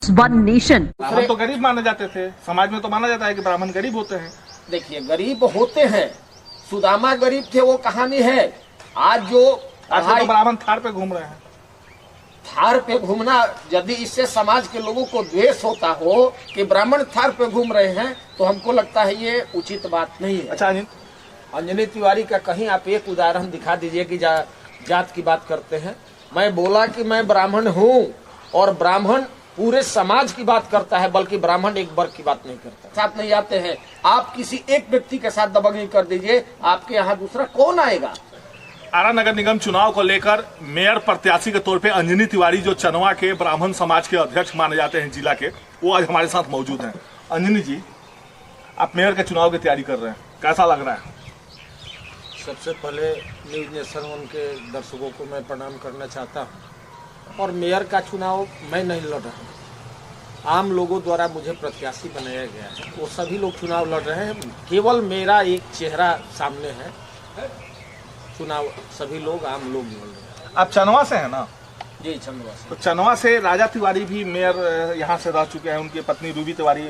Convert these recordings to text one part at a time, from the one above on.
One nation. हम तो गरीब माने जाते थे, समाज में तो माना जाता है कि ब्राह्मण गरीब होते हैं। देखिए, गरीब होते हैं, सुदामा गरीब थे वो कहानी है। आज जो तो ब्राह्मण थार पे घूम रहे हैं। थार पे घूमना, यदि इससे समाज के लोगों को द्वेष होता हो कि ब्राह्मण थार पे घूम रहे हैं, तो हमको लगता है ये उचित बात नहीं है। अच्छा, अंजनी तिवारी का कहीं आप एक उदाहरण दिखा दीजिए कि जात की बात करते हैं। मैं बोला कि मैं ब्राह्मण हूँ, और ब्राह्मण पूरे समाज की बात करता है, बल्कि ब्राह्मण एक वर्ग की बात नहीं करता। साथ नहीं आते हैं। आप किसी एक व्यक्ति के साथ दबंगई कर दीजिए, आपके यहाँ दूसरा कौन आएगा। आरा नगर निगम चुनाव को लेकर मेयर प्रत्याशी के तौर पे अंजनी तिवारी, जो चनवा के ब्राह्मण समाज के अध्यक्ष माने जाते हैं जिला के, वो आज हमारे साथ मौजूद हैं। अंजनी जी, आप मेयर के चुनाव की तैयारी कर रहे हैं, कैसा लग रहा है? सबसे पहले न्यूज नेशन के दर्शकों को मैं प्रणाम करना चाहता हूँ। और मेयर का चुनाव मैं नहीं लड़ रहा हूँ, आम लोगों द्वारा मुझे प्रत्याशी बनाया गया है। वो सभी लोग चुनाव लड़ रहे हैं, केवल मेरा एक चेहरा सामने है। चुनाव सभी लोग आम लोग लड़ रहे हैं। आप चनवा से हैं ना? जी, चंदवा से। तो चनवा से राजा तिवारी भी मेयर यहाँ से रह चुके हैं, उनकी पत्नी रूबी तिवारी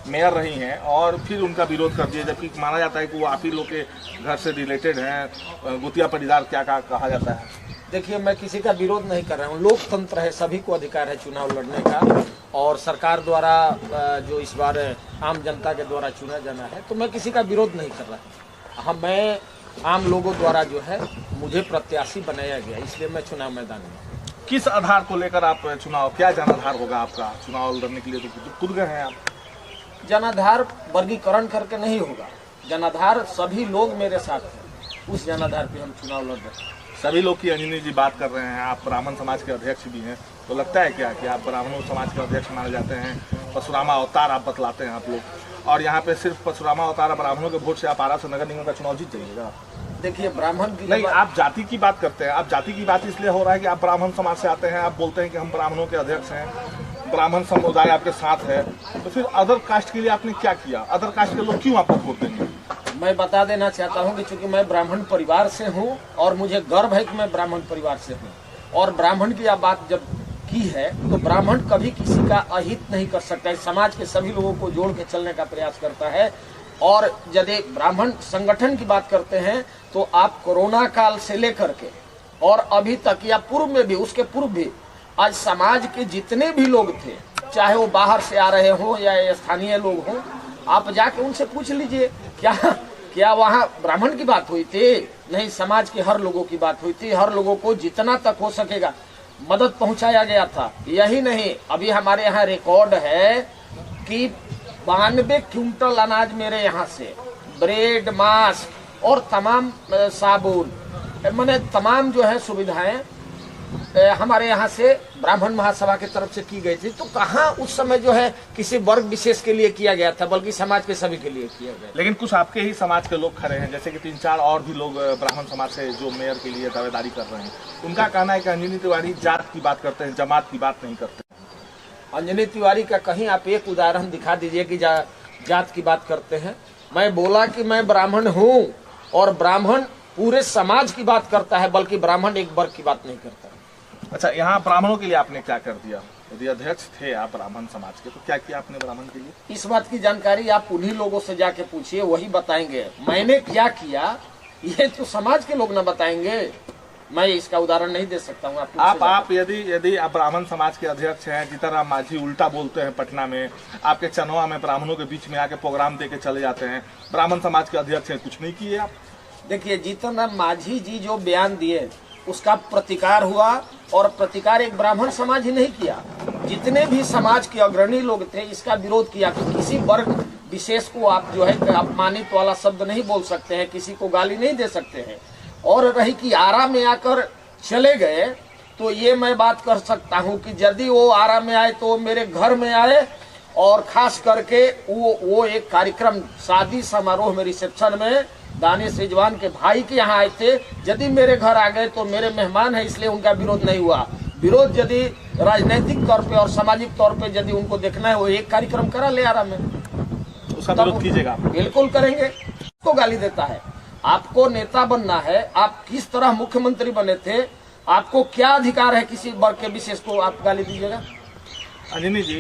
मेयर रही हैं, और फिर उनका विरोध कर दिया, जबकि माना जाता है कि वो आप ही लोग के घर से रिलेटेड हैं। गुतिया परिवार क्या कहा जाता है? देखिए, मैं किसी का विरोध नहीं कर रहा हूँ। लोकतंत्र है, सभी को अधिकार है चुनाव लड़ने का, और सरकार द्वारा जो इस बार आम जनता के द्वारा चुना जाना है, तो मैं किसी का विरोध नहीं कर रहा। हाँ, मैं आम लोगों द्वारा जो है मुझे प्रत्याशी बनाया गया, इसलिए मैं चुनाव मैदान में। किस आधार को लेकर आप चुनाव, क्या जनाधार होगा आपका चुनाव लड़ने के लिए? तो खुद गए हैं आप। जनाधार वर्गीकरण करके नहीं होगा, जनाधार सभी लोग मेरे साथ हैं, उस जनाधार पे हम चुनाव लड़ रहे हैं। सभी लोग की अंजनी जी बात कर रहे हैं, आप ब्राह्मण समाज के अध्यक्ष भी हैं, तो लगता है क्या कि आप ब्राह्मणों समाज के अध्यक्ष माने जाते हैं? परशुरामा अवतार आप बतलाते हैं आप लोग, और यहाँ पे सिर्फ परशुरामा अवतार ब्राह्मणों के वोट से आप आरा से नगर निगम का चुनाव जीत जाइएगा? देखिए, ब्राह्मण की नहीं, आप जाति की बात करते हैं। आप जाति की बात इसलिए हो रहा है कि आप ब्राह्मण समाज से आते हैं, आप बोलते हैं कि हम ब्राह्मणों के अध्यक्ष हैं, ब्राह्मण समुदाय आपके साथ है, तो फिर अदर कास्ट के लिए आपने क्या किया? अदर कास्ट के लोग क्यों आपको वोट देंगे? मैं बता देना चाहता हूं कि चूंकि मैं ब्राह्मण परिवार से हूं, और मुझे गर्व है कि मैं ब्राह्मण परिवार से हूं, और ब्राह्मण की आप बात जब की है, तो ब्राह्मण कभी किसी का अहित नहीं कर सकता है, समाज के सभी लोगों को जोड़ के चलने का प्रयास करता है। और यदि ब्राह्मण संगठन की बात करते हैं, तो आप कोरोना काल से लेकर के और अभी तक, या पूर्व में भी, उसके पूर्व भी, आज समाज के जितने भी लोग थे, चाहे वो बाहर से आ रहे हों या स्थानीय लोग हों, आप जाके उनसे पूछ लीजिए, क्या वहाँ ब्राह्मण की बात हुई थी? नहीं, समाज के हर लोगों की बात हुई थी। हर लोगों को जितना तक हो सकेगा मदद पहुंचाया गया था। यही नहीं, अभी हमारे यहाँ रिकॉर्ड है कि 92 क्विंटल अनाज मेरे यहाँ से, ब्रेड, मास्क और तमाम साबुन, मैंने तमाम जो है सुविधाएं हमारे यहाँ से ब्राह्मण महासभा की तरफ से की गई थी। तो कहाँ उस समय जो है किसी वर्ग विशेष के लिए किया गया था, बल्कि समाज के सभी के लिए किया गया। लेकिन कुछ आपके ही समाज के लोग खड़े हैं, जैसे कि 3-4 और भी लोग ब्राह्मण समाज से जो मेयर के लिए दावेदारी कर रहे हैं, उनका कहना है कि अंजनी तिवारी जात की बात करते हैं, जमात की बात नहीं करते। अंजनी तिवारी का कहीं आप एक उदाहरण दिखा दीजिए कि जात की बात करते हैं। मैं बोला कि मैं ब्राह्मण हूँ, और ब्राह्मण पूरे समाज की बात करता है, बल्कि ब्राह्मण एक वर्ग की बात नहीं करता। अच्छा, यहाँ ब्राह्मणों के लिए आपने क्या कर दिया? यदि अध्यक्ष थे आप ब्राह्मण समाज के, तो क्या किया आपने ब्राह्मण के लिए? इस बात की जानकारी आप उन्हीं लोगों से जाके पूछिए, वही बताएंगे मैंने क्या किया। ये तो समाज के लोग ना बताएंगे, मैं इसका उदाहरण नहीं दे सकता हूँ। आप यदि आप ब्राह्मण समाज के अध्यक्ष हैं, जीतनराम मांझी उल्टा बोलते हैं पटना में, आपके चनवा में ब्राह्मणों के बीच में आके प्रोग्राम दे के चले जाते हैं, ब्राह्मण समाज के अध्यक्ष हैं, कुछ नहीं किए आप? देखिए, जीतनराम मांझी जी जो बयान दिए, उसका प्रतिकार हुआ, और प्रतिकार एक ब्राह्मण समाज ही नहीं किया, जितने भी समाज के अग्रणी लोग थे इसका विरोध किया। कि किसी वर्ग विशेष को आप जो है अपमानित वाला शब्द नहीं बोल सकते हैं, किसी को गाली नहीं दे सकते हैं। और रही कि आरा में आकर चले गए, तो ये मैं बात कर सकता हूँ कि यदि वो आरा में आए तो मेरे घर में आए, और खास करके वो एक कार्यक्रम, शादी समारोह में, रिसेप्शन में दानिश रिजवान के भाई के यहाँ आए थे। यदि मेरे घर आ गए तो मेरे मेहमान है, इसलिए उनका विरोध नहीं हुआ। विरोध यदि राजनीतिक तौर पे और सामाजिक तौर पे यदि उनको देखना है, वो एक कार्यक्रम करा ले आरा में, उसका विरोध कीजिएगा? बिल्कुल करेंगे। तो गाली देता है, आपको नेता बनना है, आप किस तरह मुख्यमंत्री बने थे, आपको क्या अधिकार है किसी वर्ग के विशेष को आप गाली दीजिएगा? अंजनी जी,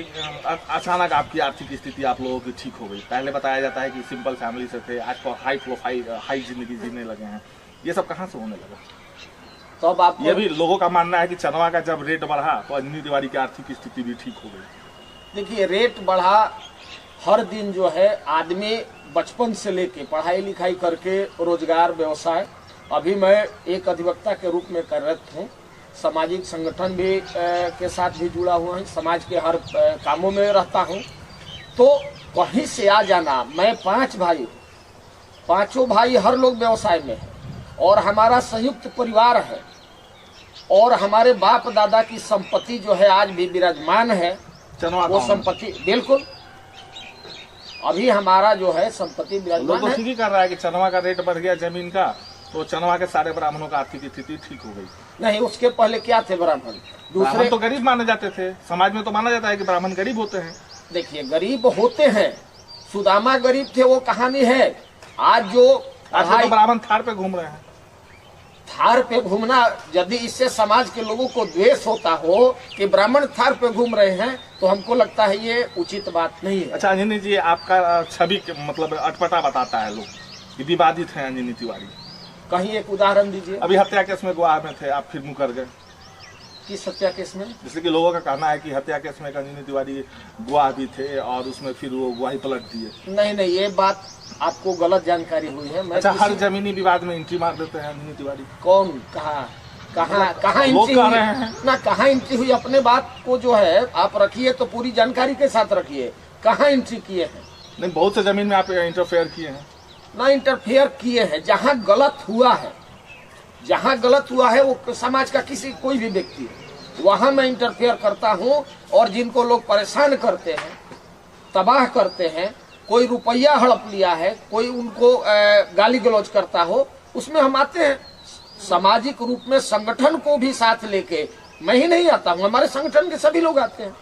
अचानक आपकी आर्थिक स्थिति आप लोगों की ठीक हो गई। पहले बताया जाता है कि सिंपल फैमिली से थे, आज हाई प्रोफाइल हाई जिंदगी जीने लगे हैं। ये सब कहाँ से होने लगा? तो अब आप ये भी लोगों का मानना है कि चंदवा का जब रेट बढ़ा तो अंजनी तिवारी की आर्थिक स्थिति भी ठीक हो गई। देखिए, रेट बढ़ा, हर दिन जो है आदमी बचपन से लेके पढ़ाई लिखाई करके रोजगार व्यवसाय, अभी मैं एक अधिवक्ता के रूप में कार्यरत हूँ, सामाजिक संगठन भी के साथ भी जुड़ा हुआ हूँ, समाज के हर कामों में रहता हूँ। तो कहीं से आ जाना, मैं 5 भाई हूँ, 5 भाई हर लोग व्यवसाय में है और हमारा संयुक्त परिवार है और हमारे बाप दादा की संपत्ति जो है आज भी विराजमान है। चंदवा वो गाँव में। संपत्ति बिल्कुल अभी हमारा जो है संपत्ति लोग विराजमान तो है। ठीक ही कर रहा है कि चंदवा का रेट बढ़ गया जमीन का, तो चंदवा के सारे ब्राह्मणों का आर्थिक स्थिति ठीक हो गई। नहीं, उसके पहले क्या थे ब्राह्मण? ब्राह्मण दूसरे तो गरीब माने जाते थे, समाज में तो माना जाता है कि ब्राह्मण गरीब होते हैं। देखिए, गरीब होते हैं, सुदामा गरीब थे, वो कहानी है। आज जो आज तो ब्राह्मण थार पे घूम रहे हैं। थार पे घूमना, यदि इससे समाज के लोगों को द्वेष होता हो कि ब्राह्मण थार पे घूम रहे हैं, तो हमको लगता है ये उचित बात नहीं है। अच्छा अंजनी जी, आपका छवि मतलब अटपटा बताता है लोग कि विवादित है अंजनी तिवारी। कहीं एक उदाहरण दीजिए। अभी हत्या केस में गवाह में थे, आप फिर मुकर गए। किस हत्या केस में? जैसे कि लोगों का कहना है कि हत्या केस में अंजनी तिवारी गवाह भी थे और उसमें फिर वो गवाही पलट दिए। नहीं नहीं, ये बात आपको गलत जानकारी हुई है। मैं अच्छा, हर किसी- जमीनी विवाद में एंट्री मार देते हैं अंजनी तिवारी। कौन? कहाँ कहाँ लोग एंट्री कह हुई? रहे हैं। ना कहाँ एंट्री हुई? अपने बात को जो है आप रखिए, तो पूरी जानकारी के साथ रखिए। कहाँ एंट्री किए हैं? नहीं, बहुत से जमीन में आप इंटरफेयर किए हैं। ना इंटरफेयर किए हैं, जहाँ गलत हुआ है, जहाँ गलत हुआ है वो समाज का किसी कोई भी व्यक्ति है, वहां मैं इंटरफेयर करता हूं। और जिनको लोग परेशान करते हैं, तबाह करते हैं, कोई रुपया हड़प लिया है, कोई उनको गाली गलौज करता हो, उसमें हम आते हैं। सामाजिक रूप में संगठन को भी साथ लेके मैं ही नहीं आता हूं, हमारे संगठन के सभी लोग आते हैं।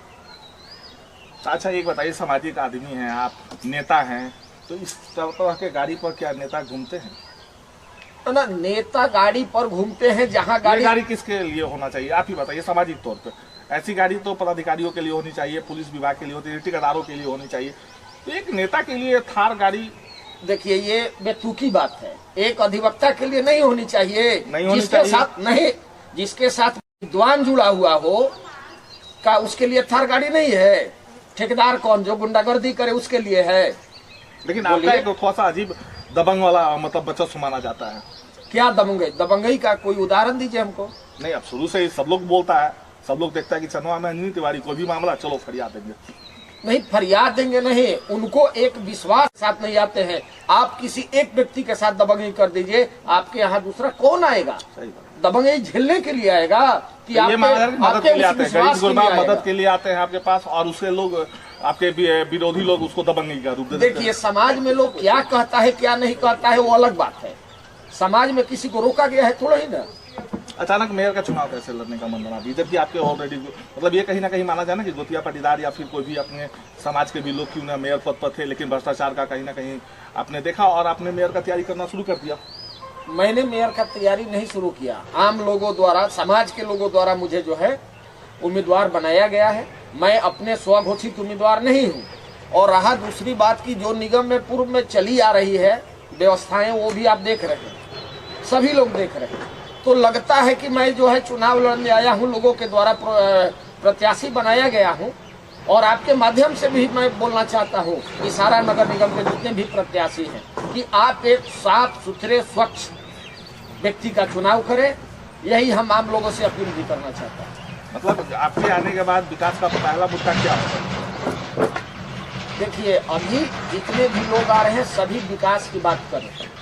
अच्छा, एक बताइए, सामाजिक आदमी हैं आप, नेता हैं, तो इस तरह के गाड़ी पर क्या नेता घूमते हैं? ना, नेता गाड़ी पर घूमते हैं, जहाँ ये गाड़ी किसके लिए होना चाहिए, आप ही बताइए सामाजिक तौर पे। ऐसी गाड़ी तो पदाधिकारियों के लिए होनी चाहिए, पुलिस विभाग के लिए होती है, ठेकेदारों के लिए होनी चाहिए। तो एक नेता के लिए थार गाड़ी, देखिए, ये बेतुकी बात है। एक अधिवक्ता के लिए नहीं होनी चाहिए। नहीं होनी जिसके चाहिए। साथ नहीं, जिसके साथ विद्वान जुड़ा हुआ हो का, उसके लिए थार गाड़ी नहीं है। ठेकेदार कौन? जो गुंडागर्दी करे उसके लिए है। लेकिन आपका एक थोड़ा सा अजीब दबंग वाला मतलब बचत माना जाता है। क्या दबंगई? दबंगई का कोई उदाहरण दीजिए हमको। नहीं, अब शुरू से ही सब लोग बोलता है, सब लोग देखता है कि चंदवा में अंजनी तिवारी कोई भी मामला, चलो फरियाद देंगे। नहीं, फरियाद देंगे नहीं, उनको एक विश्वास साथ नहीं आते हैं। आप किसी एक व्यक्ति के साथ दबंगई कर दीजिए, आपके यहाँ दूसरा कौन आएगा? सही बात। दबंगई झेलने के लिए आएगा कि ये आपके मदद के लिए आते हैं, गरीब विश्वास के गुरबा लिए आएगा? मदद के लिए आते हैं आपके पास, और उससे लोग आपके विरोधी लोग उसको दबंगई का रूप दे देते हैं। देखिए, समाज में लोग क्या कहता है क्या नहीं कहता है वो अलग बात है। समाज में किसी को रोका गया है थोड़ा ही ना। अचानक मेयर का चुनाव कैसे लड़ने का मन बना दिया, जबकि आपके ऑलरेडी मतलब ये कहीं ना कहीं माना जाए ना कि गोतिया पाटीदार या फिर कोई भी अपने समाज के भी लोग क्यों ना मेयर पद पर थे, लेकिन भ्रष्टाचार का कहीं ना कहीं आपने देखा और आपने मेयर का तैयारी करना शुरू कर दिया। मैंने मेयर का तैयारी नहीं शुरू किया, आम लोगों द्वारा, समाज के लोगों द्वारा मुझे जो है उम्मीदवार बनाया गया है। मैं अपने स्वघोषित उम्मीदवार नहीं हूँ। और रहा दूसरी बात की, जो निगम में पूर्व में चली आ रही है व्यवस्थाएं, वो भी आप देख रहे हैं, सभी लोग देख रहे हैं। तो लगता है कि मैं जो है चुनाव लड़ने आया हूँ, लोगों के द्वारा प्रत्याशी बनाया गया हूँ। और आपके माध्यम से भी मैं बोलना चाहता हूँ कि सारा नगर निगम के जितने भी प्रत्याशी हैं कि आप एक साफ सुथरे स्वच्छ व्यक्ति का चुनाव करें। यही हम आम लोगों से अपील भी करना चाहता हूँ। मतलब आपके आने के बाद विकास का पहला मुद्दा क्या होगा? देखिए, अभी जितने भी लोग आ रहे हैं सभी विकास की बात कर रहे हैं।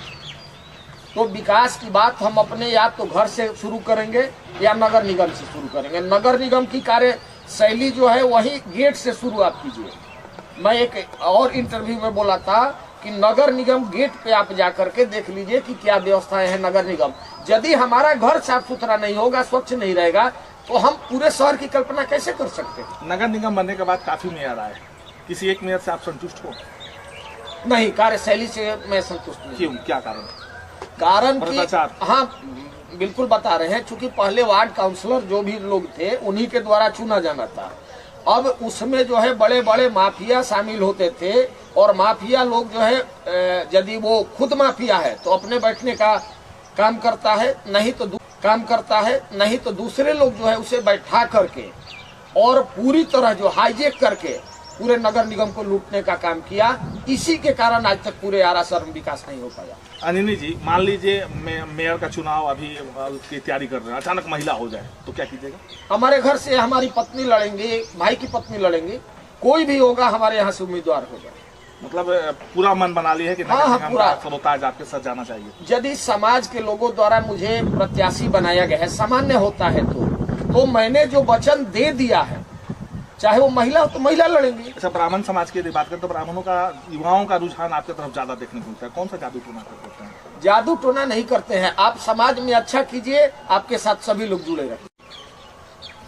तो विकास की बात हम अपने या तो घर से शुरू करेंगे या नगर निगम से शुरू करेंगे। नगर निगम की कार्य शैली जो है वही गेट से शुरुआत कीजिए। मैं एक और इंटरव्यू में बोला था कि नगर निगम गेट पे आप जा करके देख लीजिए कि क्या व्यवस्थाएं हैं नगर निगम। यदि हमारा घर साफ सुथरा नहीं होगा, स्वच्छ नहीं रहेगा, तो हम पूरे शहर की कल्पना कैसे कर सकते हैं? नगर निगम बनने के बाद काफी मेयर आए, किसी एक मेयर से आप संतुष्ट हो? नहीं, कार्यशैली से मैं संतुष्ट नहीं। क्यों, क्या कारण? कारण कि भ्रष्टाचार। हाँ, बिल्कुल बता रहे हैं। चूंकि पहले वार्ड काउंसलर जो भी लोग थे उन्हीं के द्वारा चुना जाना था। अब उसमें जो है बड़े बड़े माफिया शामिल होते थे, और माफिया लोग जो है यदि वो खुद माफिया है तो अपने बैठने का काम करता है, नहीं तो दूसरे लोग जो है उसे बैठा करके और पूरी तरह जो हाईजेक करके पूरे नगर निगम को लूटने का काम किया। इसी के कारण आज तक पूरे आरा शहर में विकास नहीं हो पाया। अंजनी जी, मान लीजिए मेयर का चुनाव अभी की तैयारी कर रहे हैं, अचानक महिला हो जाए तो क्या कीजिएगा? हमारे घर से हमारी पत्नी लड़ेंगी, भाई की पत्नी लड़ेंगी, कोई भी होगा हमारे यहाँ से उम्मीदवार होगा। मतलब पूरा मन बना लिया है कि हाँ, पूरा सरोताज आपके साथ जाना चाहिए। यदि समाज के लोगों द्वारा मुझे प्रत्याशी बनाया गया है, सामान्य होता है तो मैंने जो वचन दे दिया है, चाहे वो महिला हो तो महिला लड़ेंगी। अच्छा, ब्राह्मण समाज की यदि बात करें तो ब्राह्मणों का, युवाओं का रुझान आपके तरफ ज्यादा देखने को मिलता है। कौन सा जादू टोना करते हैं? जादू टोना नहीं करते हैं, आप समाज में अच्छा कीजिए, आपके साथ सभी लोग जुड़े रहे।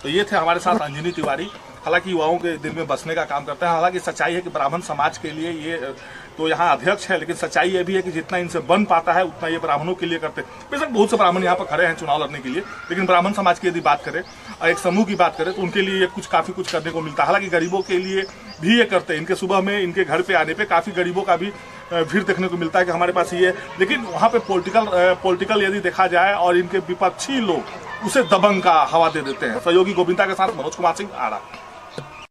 तो ये थे हमारे साथ अंजनी तिवारी, हालांकि युवाओं के दिल में बसने का काम करते हैं। हालांकि सच्चाई है कि ब्राह्मण समाज के लिए ये तो यहाँ अध्यक्ष है, लेकिन सच्चाई ये भी है कि जितना इनसे बन पाता है उतना ये ब्राह्मणों के लिए करते हैं। बेशक बहुत से ब्राह्मण यहाँ पर खड़े हैं चुनाव लड़ने के लिए, लेकिन ब्राह्मण समाज की यदि बात करें, एक समूह की बात करें, तो उनके लिए ये काफी कुछ करने को मिलता है। हालांकि गरीबों के लिए भी ये करते हैं। इनके सुबह में इनके घर पे आने पे काफी गरीबों का भी भीड़ देखने को मिलता है कि हमारे पास ये, लेकिन वहाँ पे पॉलिटिकल यदि देखा जाए और इनके विपक्षी लोग उसे दबंग का हवा दे देते हैं। सहयोगी गोविंदा के साथ मनोज कुमार सिंह, आरा।